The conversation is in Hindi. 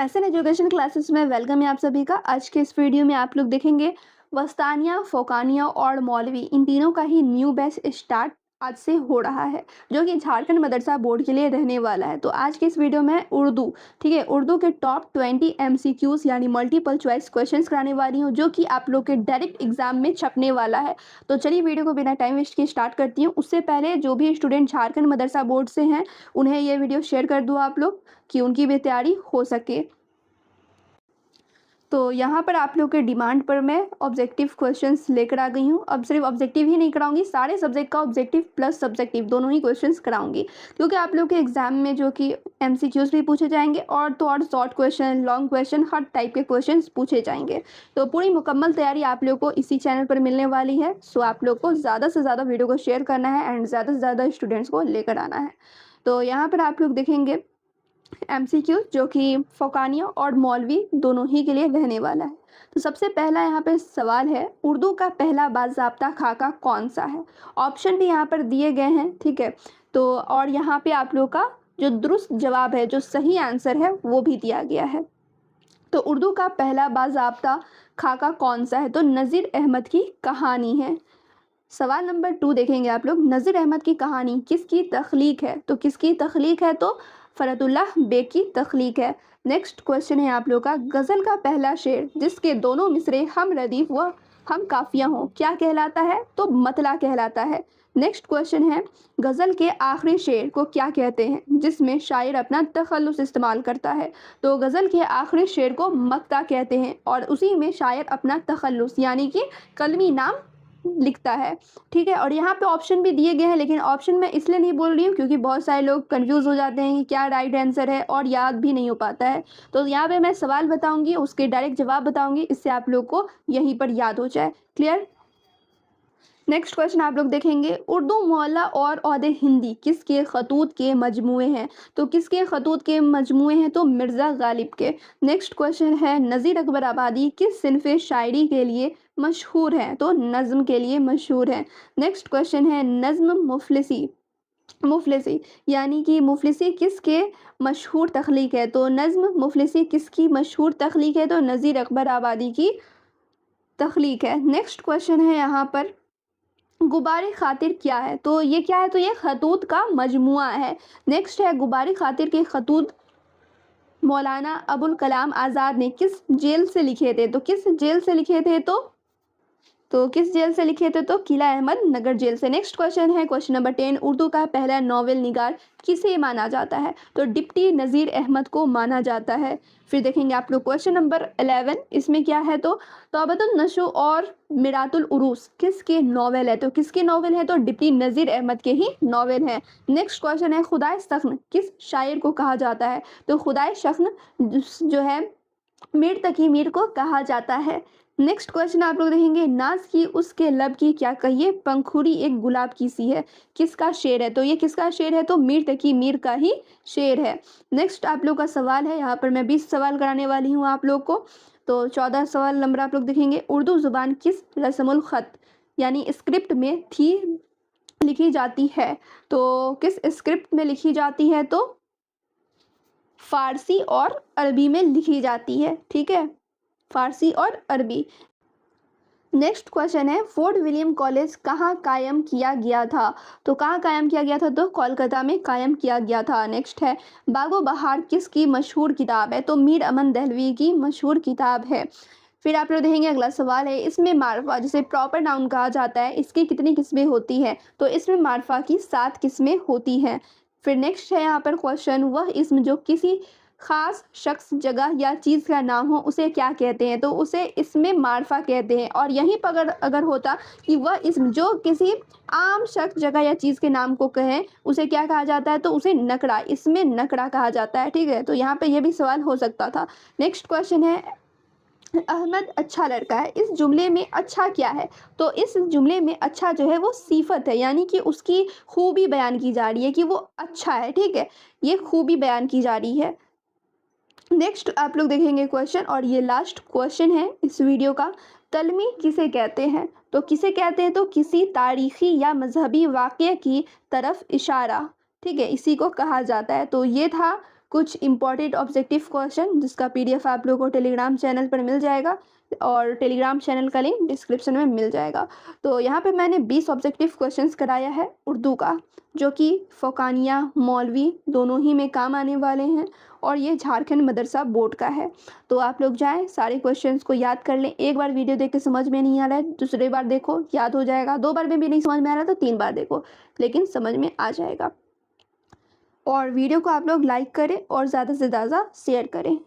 एसएन एजुकेशन क्लासेस में वेलकम है आप सभी का। आज के इस वीडियो में आप लोग देखेंगे वस्तानिया, फोकानिया और मौलवी इन तीनों का ही न्यू बैच स्टार्ट आज से हो रहा है, जो कि झारखंड मदरसा बोर्ड के लिए रहने वाला है। तो आज के इस वीडियो में उर्दू, ठीक है, उर्दू के टॉप 20 एमसीक्यूज यानी मल्टीपल चॉइस क्वेश्चंस कराने वाली हूँ, जो कि आप लोग के डायरेक्ट एग्जाम में छपने वाला है। तो चलिए वीडियो को बिना टाइम वेस्ट किए स्टार्ट करती हूँ। उससे पहले जो भी स्टूडेंट झारखंड मदरसा बोर्ड से हैं उन्हें ये वीडियो शेयर कर दो आप लोग, कि उनकी भी तैयारी हो सके। तो यहाँ पर आप लोग के डिमांड पर मैं ऑब्जेक्टिव क्वेश्चंस लेकर आ गई हूँ। अब सिर्फ ऑब्जेक्टिव ही नहीं कराऊंगी, सारे सब्जेक्ट का ऑब्जेक्टिव प्लस सब्जेक्टिव दोनों ही क्वेश्चंस कराऊंगी, क्योंकि आप लोग के एग्जाम में जो कि एमसीक्यूज भी पूछे जाएंगे और तो और शॉर्ट क्वेश्चन, लॉन्ग क्वेश्चन, हर टाइप के क्वेश्चन पूछे जाएंगे। तो पूरी मुकम्मल तैयारी आप लोग को इसी चैनल पर मिलने वाली है। सो आप लोग को ज़्यादा से ज़्यादा वीडियो को शेयर करना है एंड ज़्यादा से ज़्यादा स्टूडेंट्स को लेकर आना है। तो यहाँ पर आप लोग देखेंगे एमसीक्यू, जो कि फोकानिया और मौलवी दोनों ही के लिए रहने वाला है। तो सबसे पहला यहाँ पे सवाल है, उर्दू का पहला बाज़ाब्ता खाका कौन सा है। ऑप्शन भी यहाँ पर दिए गए हैं, ठीक है। तो और यहाँ पे आप लोग का जो दुरुस्त जवाब है, जो सही आंसर है, वो भी दिया गया है। तो उर्दू का पहला बाज़ाब्ता खाका कौन सा है, तो नज़ीर अहमद की कहानी है। सवाल नंबर 2 देखेंगे आप लोग, नज़ीर अहमद की कहानी किसकी तख्लीक है, तो किसकी तख्लीक है, तो फ़रतुल्लाह बेग की तख्लीक है। नेक्स्ट क्वेश्चन है आप लोग का, गज़ल का पहला शेर जिसके दोनों मिसरे हम रदीफ व हम काफिया हों क्या कहलाता है, तो मतला कहलाता है। नेक्स्ट क्वेश्चन है, गज़ल के आखिरी शेर को क्या कहते हैं जिसमें शायर अपना तखल्लुस इस्तेमाल करता है, तो गज़ल के आखिरी शेर को मक्ता कहते हैं और उसी में शायर अपना तखल्लुस यानी कि कलमी नाम लिखता है, ठीक है। और यहाँ पे ऑप्शन भी दिए गए हैं, लेकिन ऑप्शन मैं इसलिए नहीं बोल रही हूँ क्योंकि बहुत सारे लोग कंफ्यूज हो जाते हैं कि क्या राइट आंसर है और याद भी नहीं हो पाता है। तो यहाँ पे मैं सवाल बताऊंगी, उसके डायरेक्ट जवाब बताऊंगी, इससे आप लोग को यहीं पर याद हो जाए। क्लियर। नेक्स्ट क्वेश्चन आप लोग देखेंगे, उर्दू मोहल्ला और औहदे हिंदी किसके खतूत के मजमूए हैं, तो किसके खतूत के मजमूए हैं, तो मिर्ज़ा गालिब के। नेक्स्ट क्वेश्चन है, नज़ीर अकबर आबादी किस सिनफ़े शायरी के लिए मशहूर हैं, तो नज़्म के लिए मशहूर हैं। नेक्स्ट क्वेश्चन है, नज़्म मुफलिसी, मुफलिसी यानी कि मुफलिसी किसके मशहूर तख्लीक है, तो नज़्म मुफलिसी किसकी मशहूर तख्लीक है, तो नज़ीर अकबर आबादी की तख्लीक है। नेक्स्ट क्वेश्चन है यहाँ पर, गुबारे खातिर क्या है, तो ये क्या है, तो ये खतूत का मजमुआ है। नेक्स्ट है, गुबारे खातिर के खतूत मौलाना अबुल कलाम आज़ाद ने किस जेल से लिखे थे, तो किस जेल से लिखे थे, तो किस जेल से लिखे थे, तो किला अहमद नगर जेल से। नेक्स्ट क्वेश्चन है, क्वेश्चन नंबर 10, उर्दू का पहला नॉवेल निगार किसे माना जाता है, तो डिप्टी नज़ीर अहमद को माना जाता है। फिर देखेंगे आप लोग क्वेश्चन नंबर 11, इसमें क्या है, तो तौबतुन नशो और मिरातुल उरूस किसके नॉवेल है, तो किसके नॉवेल है, तो डिप्टी नज़ीर अहमद के ही नॉवेल है। नेक्स्ट क्वेश्चन है, खुदाए सख्न किस शायर को कहा जाता है, तो खुदाए सख्न जो है मीर तकी मीर को कहा जाता है। नेक्स्ट क्वेश्चन आप लोग देखेंगे, नाज की उसके लब की क्या कहिए पंखुड़ी एक गुलाब की सी है, किसका शेर है, तो ये किसका शेर है, तो मीर तकी मीर का ही शेर है। नेक्स्ट आप लोग का सवाल है, यहाँ पर मैं 20 सवाल कराने वाली हूँ आप लोग को। तो 14 सवाल नंबर आप लोग देखेंगे, उर्दू ज़ुबान किस रस्मुल ख़त यानी स्क्रिप्ट में थी लिखी जाती है, तो किस स्क्रिप्ट में लिखी जाती है, तो फ़ारसी और अरबी में लिखी जाती है, ठीक है, फ़ारसी और अरबी। नेक्स्ट क्वेश्चन है, फोर्ट विलियम कॉलेज कहाँ कायम किया गया था, तो कहाँ कायम किया गया था, तो कोलकाता में कायम किया गया था। नेक्स्ट है, बागो बहार किसकी मशहूर किताब है, तो मीर अमन दहलवी की मशहूर किताब है। फिर आप लोग देखेंगे अगला सवाल है, इसमें मारफा जिसे प्रॉपर नाउन कहा जाता है इसकी कितनी किस्में होती हैं, तो इसमें मारफा की 7 किस्में होती हैं। फिर नेक्स्ट है यहाँ पर क्वेश्चन, वह इसम जो किसी खास शख्स, जगह या चीज़ का नाम हो उसे क्या कहते हैं, तो उसे इसमें मारफा कहते हैं। और यहीं पर अगर होता कि वह इसम जो किसी आम शख्स, जगह या चीज़ के नाम को कहें उसे क्या कहा जाता है, तो उसे नकड़ा, इसमें नकड़ा कहा जाता है, ठीक है। तो यहाँ पे ये भी सवाल हो सकता था। नेक्स्ट क्वेश्चन है, अहमद अच्छा लड़का है, इस जुमले में अच्छा क्या है, तो इस जुमले में अच्छा जो है वो सिफत है, यानी कि उसकी खूबी बयान की जा रही है कि वो अच्छा है, ठीक है, ये खूबी बयान की जा रही है। नेक्स्ट आप लोग देखेंगे क्वेश्चन, और ये लास्ट क्वेश्चन है इस वीडियो का, तलमी किसे कहते हैं, तो किसे कहते हैं, तो किसी तारीखी या मजहबी वाक़ये की तरफ इशारा, ठीक है, इसी को कहा जाता है। तो ये था कुछ इंपॉर्टेंट ऑब्जेक्टिव क्वेश्चन जिसका PDF आप लोगों को टेलीग्राम चैनल पर मिल जाएगा और टेलीग्राम चैनल का लिंक डिस्क्रिप्शन में मिल जाएगा। तो यहाँ पे मैंने 20 ऑब्जेक्टिव क्वेश्चंस कराया है उर्दू का, जो कि फ़ौकानिया, मौलवी दोनों ही में काम आने वाले हैं और ये झारखंड मदरसा बोर्ड का है। तो आप लोग जाएँ, सारे क्वेश्चंस को याद कर लें। एक बार वीडियो देख के समझ में नहीं आ रहा है, दूसरी बार देखो, याद हो जाएगा। 2 बार में भी नहीं समझ में आ रहा है तो 3 बार देखो, लेकिन समझ में आ जाएगा। और वीडियो को आप लोग लाइक करें और ज़्यादा से ज़्यादा शेयर करें।